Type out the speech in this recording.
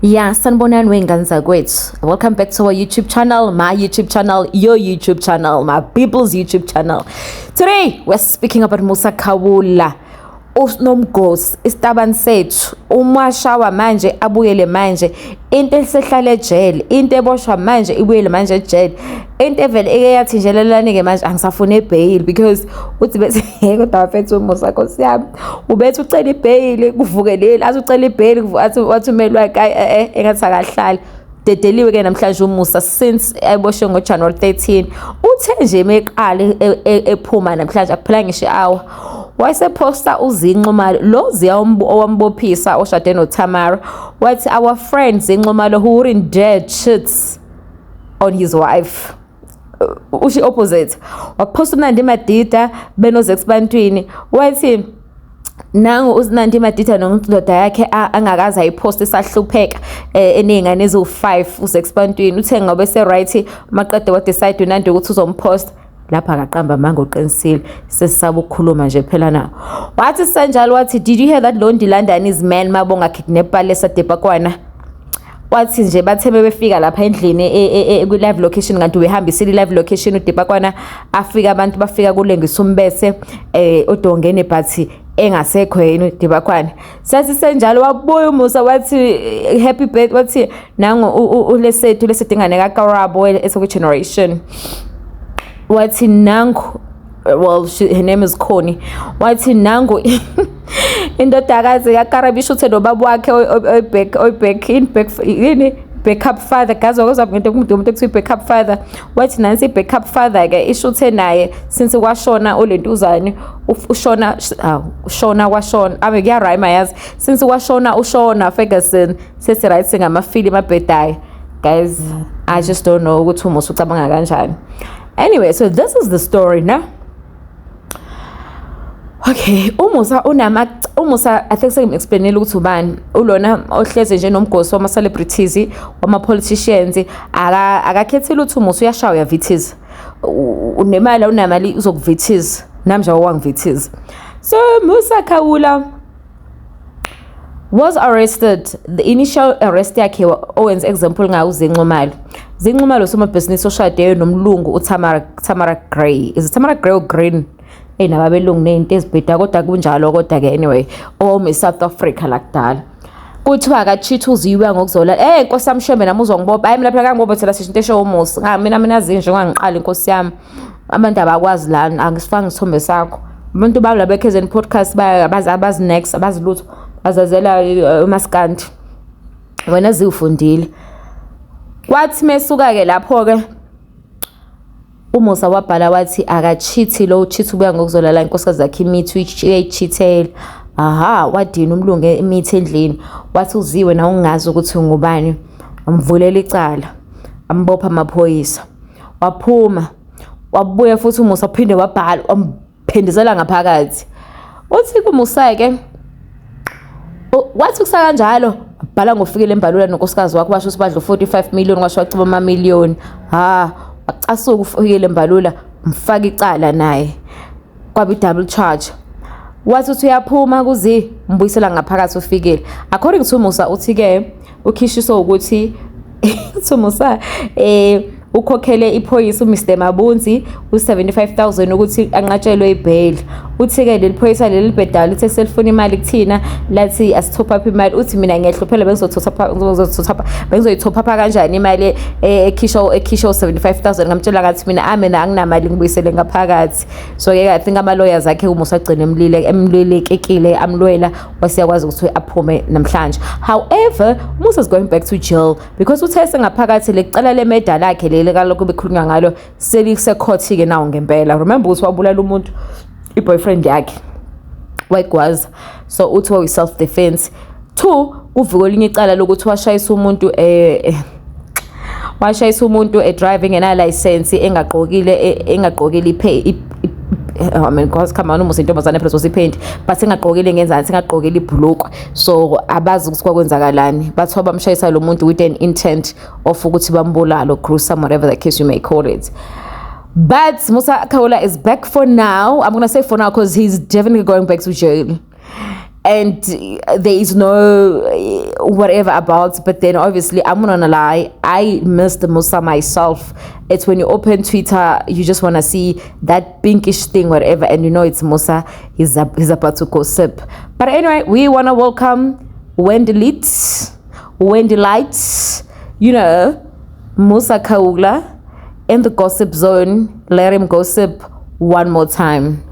Yeah, sanibonani wey'ngane zakwethu. Welcome back to our YouTube channel, my YouTube channel, your YouTube channel, my people's YouTube channel. Today, we're speaking about Musa Khawula. Unomgosi isitabani sethu umashawa manje abuyele manje into esehlala ejele into eboshwa manje ibuyele manje ejele into evele eke yathi nje lelani ke manje angisafuna ebail because uthi bese kodwa wafethu umusa Nkosi yami ubethu ucela ibail kuvukeleli athi ucela ibail athi wathumela wakhe engathi akahlali dedeliwe ke namhlanje umusa since ayiboshe ngoJanuary 13 uthe nje meqale ephuma namhlanje akuphela ngisho hour wayeseposta uZinxumalo lo owambophisa oshade noTamara wathi our friend Zinxumalo who wouldn't dare cheat on his wife ushi opposite waposta uNandi Madida benozex bantwini wathi nangu uNandi Madida nondoda yakhe angakaza ayipost isahlupheka eningane ezo5 uzex bantwini uthe ngobe se right maqede wa decide uNandi ukuthi uzompost lapha akaqamba manga oqinisile sesisaba ukukhuluma nje phela na wathi sanjalo wathi did you hear that Londi London is man mabonga kidnap lesa Debakwana wathi nje bathe befika lapha endlini ku live location kanti behambisile live location uDebakwana afika abantu bafika kulengisa umbese odongene but engasekho yena uDebakwana sathi senjalo wabuya umusa wathi happy birthday wathi nangu ulesethu lesedingane kaKarabo esoku generation wathi nangu well her name is Connie wathi nangu indodakazi yaKarabisho uthe nobaba wakhe backup father gazi okozwa ngento umuntu ekuthiwa backup father wathi nansi backup father ke ishuthe naye since kwashona olentuzane ushona kwashona ave kuyarhyme yazi since kwashona ushona Ferguson sesi right singamafilimu abhedayo guys I just don't know ukuthi umusa ucabanga kanjani. Anyway, so this is the story now. Okay, umusa I think sengimexplainele ukuthi ubani ulona ohleze nje nomgosi wama celebrities wama politicians akakhethile ukuthi umusa uyashaya uyavithiza unamali uzokuvithiza namje wangivithiza. So Musa Khawula was arrested. The initial arrest yakhe owenza example ngawo Zinxumalo soma business oshade nomlungu uTamara Gray. Is it Tamara Gray or Green? Nababelungu nento ezibheda kodwa kunjalo kodwa ke anyway South Africa lakudala kuthiwa akacheat uziwe ngokuzola Nkosi yami shembe nami uzongibopha hayi mina phela kangibopha thela sisho into esho umusa mina zinje ngangiqala Nkosi yami abantu abakwazi lana angisifanga isithombe sakho abantu bala bekhezeni podcast abazi next abazilutho bazazela uMaskandi wena ziwufundile kwathi mesuka ke lapho ke umusa wabhala wathi akacheat lo cheat ubuya ngokuzolala inkosikazi yakhe imithi uyicheathela wadina umlungu imithi endlini wathi uziwe na ungazi ukuthi ngubani amvulela icala ambopha amaphoyisa waphuma wabuya futhi umusa phinde wabhala wamphindizela ngaphakathi uthi kumusa ke wathi kusaka kanjalo bhala ngofikile embalula nonkosikazi wakhe basho sibadla 45 million kwasho waciba ama million asuka ufikile embalula mfaka icala naye kwabi double charge wathi uthi uyaphuma kuzi mbuyisela ngaphakathi ufikile according to Musa uthi ke ukhishiso ukuthi Musa ukhokhele iphoyisa uMr Mabunzi u75,000 ukuthi anqatshelwe ibail uthi ke leli phoyisa leli bedala lithe selifuna imali kuthina lathi asitop up imali uthi mina ngiyahluphela bengizoyitop up kanjani imali ekhisho 75,000 ngamtshela ngathi mina anginamali ngibuyisele ngaphakathi so ke I think ama lawyers akhe umusa agcina emlilekekile amlwela wasiyakwazi ukuthi aphume namhlanje. However Musa is going back to jail because uthe sengaphakathi lecala lemedal lakhe lekalokho bekhulunywa ngalo selikuse court ke nawo ngempela. Remember ukuthi wabulala umuntu boyfriend yakhe wayigwaza so uthi self defense 2 uviko linye icala lokuthi washayisa umuntu driving ena license engaqokile I mean because come on umusa intombazane phela usipaint but engaqokile ngenzansi engaqokile ibhulukwe so abazi ukuthi kwenzakalani bathiwa bamshayisa lo muntu with an intent of ukuthi bambulala or gruesome whatever the case you may call it. But Musa Khawula is back for now. I'm going to say for now because he's definitely going back to jail. and there is no whatever about. But then obviously, I'm not gonna lie, I missed Musa myself. It's when you open Twitter, you just want to see that pinkish thing, whatever, and you know it's Musa. He's about to go sip. But anyway, we want to welcome Wendy Lights, you know, Musa Khawula in the gossip zone. Let him gossip one more time.